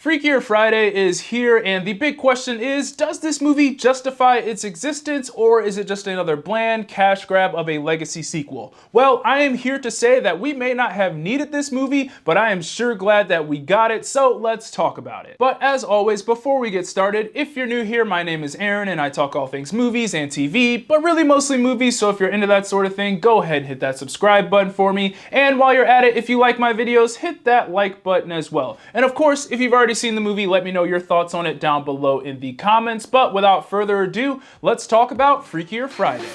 Freakier Friday is here, and the big question is, does this movie justify its existence, or is it just another bland cash grab of a legacy sequel? Well, I am here to say that we may not have needed this movie, but I am sure glad that we got it, so let's talk about it. But as always, before we get started, if you're new here, my name is Aaron, and I talk all things movies and TV, but really mostly movies, so if you're into that sort of thing, go ahead and hit that subscribe button for me, and while you're at it, if you like my videos, hit that like button as well. And of course, if you've already seen the movie, let me know your thoughts on it down below in the comments. But without further ado, let's talk about Freakier Friday.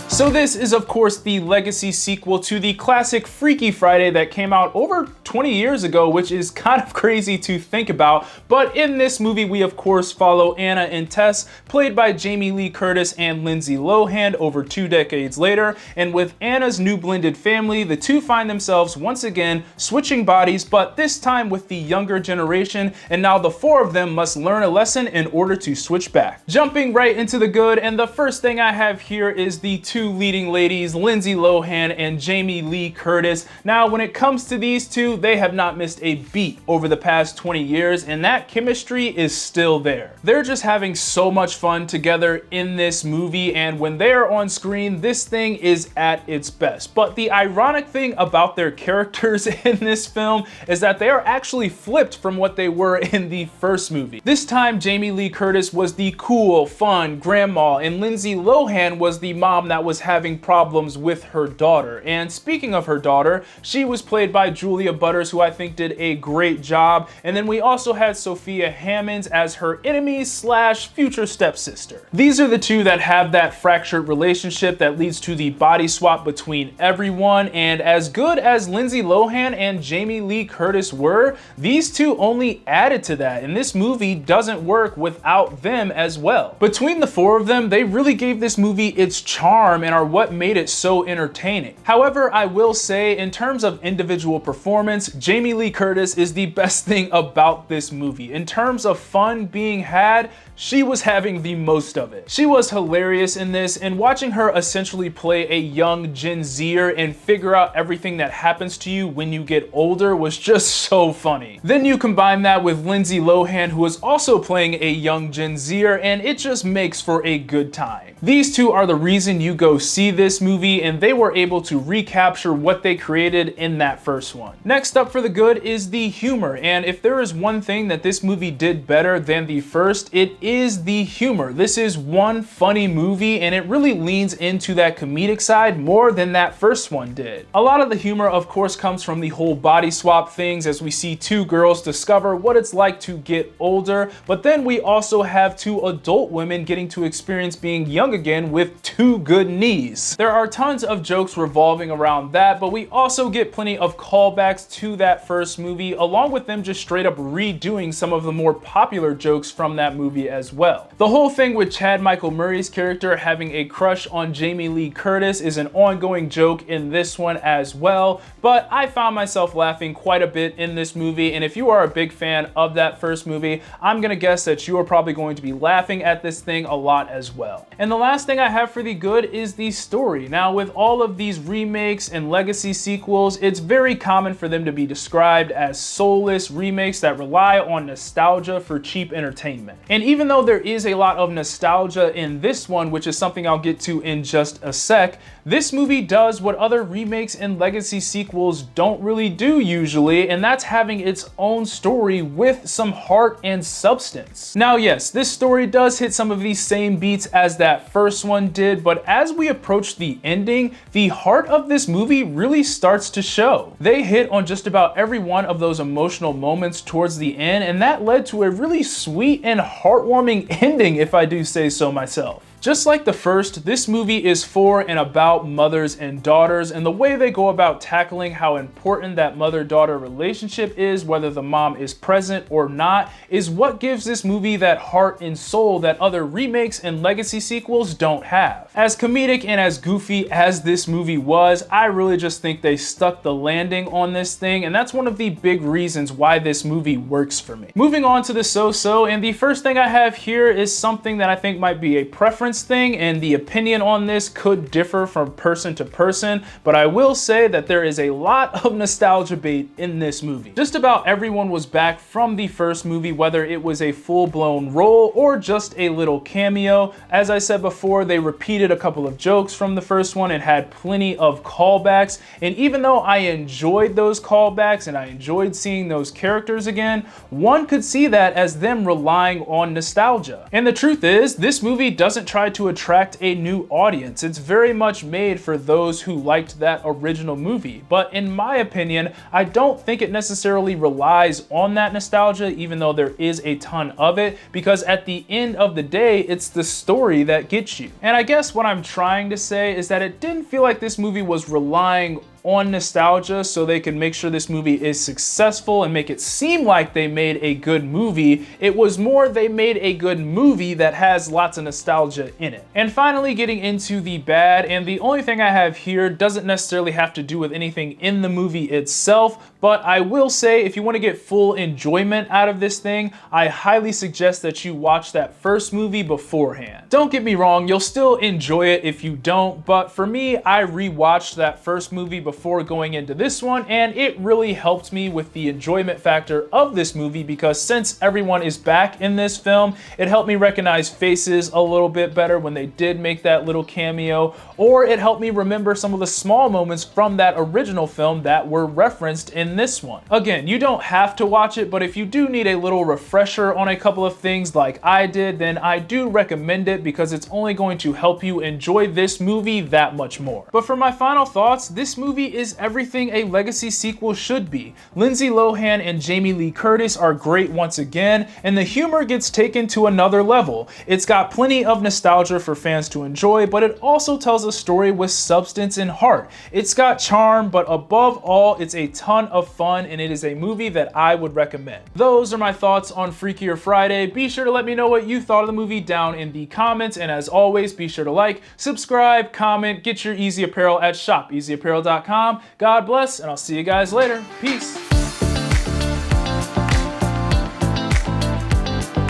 So this is of course the legacy sequel to the classic Freaky Friday that came out over 20 years ago, which is kind of crazy to think about. But in this movie, we of course follow Anna and Tess, played by Jamie Lee Curtis and Lindsay Lohan, over 2 decades later. And with Anna's new blended family, the two find themselves once again switching bodies, but this time with the younger generation. And now the 4 of them must learn a lesson in order to switch back. Jumping right into the good, and the first thing I have here is the 2 leading ladies, Lindsay Lohan and Jamie Lee Curtis. Now, when it comes to these two, they have not missed a beat over the past 20 years, and that chemistry is still there. They're just having so much fun together in this movie, and when they are on screen, this thing is at its best. But the ironic thing about their characters in this film is that they are actually flipped from what they were in the first movie. This time, Jamie Lee Curtis was the cool, fun grandma, and Lindsay Lohan was the mom that was having problems with her daughter. And speaking of her daughter, she was played by Julia Butters, who I think did a great job. And then we also had Sophia Hammonds as her enemy slash future stepsister. These are the two that have that fractured relationship that leads to the body swap between everyone. And as good as Lindsay Lohan and Jamie Lee Curtis were, these two only added to that, and this movie doesn't work without them as well. Between the 4 of them, they really gave this movie its charm and are what made it so entertaining. However, I will say, in terms of individual performance, Jamie Lee Curtis is the best thing about this movie. In terms of fun being had, she was having the most of it. She was hilarious in this, and watching her essentially play a young Gen Zer and figure out everything that happens to you when you get older was just so funny. Then you combine that with Lindsay Lohan, who is also playing a young Gen Zer, and it just makes for a good time. These two are the reason you go see this movie, and they were able to recapture what they created in that first one. Next up for the good is the humor, and if there is one thing that this movie did better than the first, it is the humor. This is one funny movie, and it really leans into that comedic side more than that first one did. A lot of the humor, of course, comes from the whole body swap things, as we see 2 girls discover what it's like to get older, but then we also have 2 adult women getting to experience being young again with 2 good knees. There are tons of jokes revolving around that, but we also get plenty of callbacks to that first movie, along with them just straight up redoing some of the more popular jokes from that movie as well. The whole thing with Chad Michael Murray's character having a crush on Jamie Lee Curtis is an ongoing joke in this one as well, but I found myself laughing quite a bit in this movie, and if you are a big fan of that first movie, I'm gonna guess that you are probably going to be laughing at this thing a lot as well. And the last thing I have for the good is the story. Now, with all of these remakes and legacy sequels, it's very common for them to be described as soulless remakes that rely on nostalgia for cheap entertainment. And even though there is a lot of nostalgia in this one, which is something I'll get to in just a sec, this movie does what other remakes and legacy sequels don't really do usually, and that's having its own story with some heart and substance. Now, yes, this story does hit some of these same beats as that first one did, but as we approach the ending, the heart of this movie really starts to show. They hit on just about every one of those emotional moments towards the end, and that led to a really sweet and heartwarming ending, if I do say so myself. Just like the first, this movie is for and about mothers and daughters, and the way they go about tackling how important that mother-daughter relationship is, whether the mom is present or not, is what gives this movie that heart and soul that other remakes and legacy sequels don't have. As comedic and as goofy as this movie was, I really just think they stuck the landing on this thing, and that's one of the big reasons why this movie works for me. Moving on to the so-so, and the first thing I have here is something that I think might be a preference preference thing, and the opinion on this could differ from person to person, but I will say that there is a lot of nostalgia bait in this movie. Just about everyone was back from the first movie, whether it was a full-blown role or just a little cameo. As I said before, they repeated a couple of jokes from the first one and had plenty of callbacks, and even though I enjoyed those callbacks and I enjoyed seeing those characters again, one could see that as them relying on nostalgia. And the truth is, this movie doesn't try to attract a new audience. It's very much made for those who liked that original movie. But in my opinion, I don't think it necessarily relies on that nostalgia, even though there is a ton of it, because at the end of the day, it's the story that gets you. And I guess what I'm trying to say is that it didn't feel like this movie was relying on nostalgia so they can make sure this movie is successful and make it seem like they made a good movie. It was more they made a good movie that has lots of nostalgia in it. And finally, getting into the bad, and the only thing I have here doesn't necessarily have to do with anything in the movie itself, but I will say if you want to get full enjoyment out of this thing, I highly suggest that you watch that first movie beforehand. Don't get me wrong, you'll still enjoy it if you don't, but for me, I rewatched that first movie before going into this one, and it really helped me with the enjoyment factor of this movie, because since everyone is back in this film, it helped me recognize faces a little bit better when they did make that little cameo, or it helped me remember some of the small moments from that original film that were referenced in this one. Again, you don't have to watch it, but if you do need a little refresher on a couple of things like I did, then I do recommend it, because it's only going to help you enjoy this movie that much more. But for my final thoughts, this movie is everything a legacy sequel should be. Lindsay Lohan and Jamie Lee Curtis are great once again, and the humor gets taken to another level. It's got plenty of nostalgia for fans to enjoy, but it also tells a story with substance and heart. It's got charm, but above all, it's a ton of fun, and it is a movie that I would recommend. Those are my thoughts on Freakier Friday. Be sure to let me know what you thought of the movie down in the comments, and as always, be sure to like, subscribe, comment, get your Eazy Apparel at shopeasyapparel.com. God bless, and I'll see you guys later. Peace.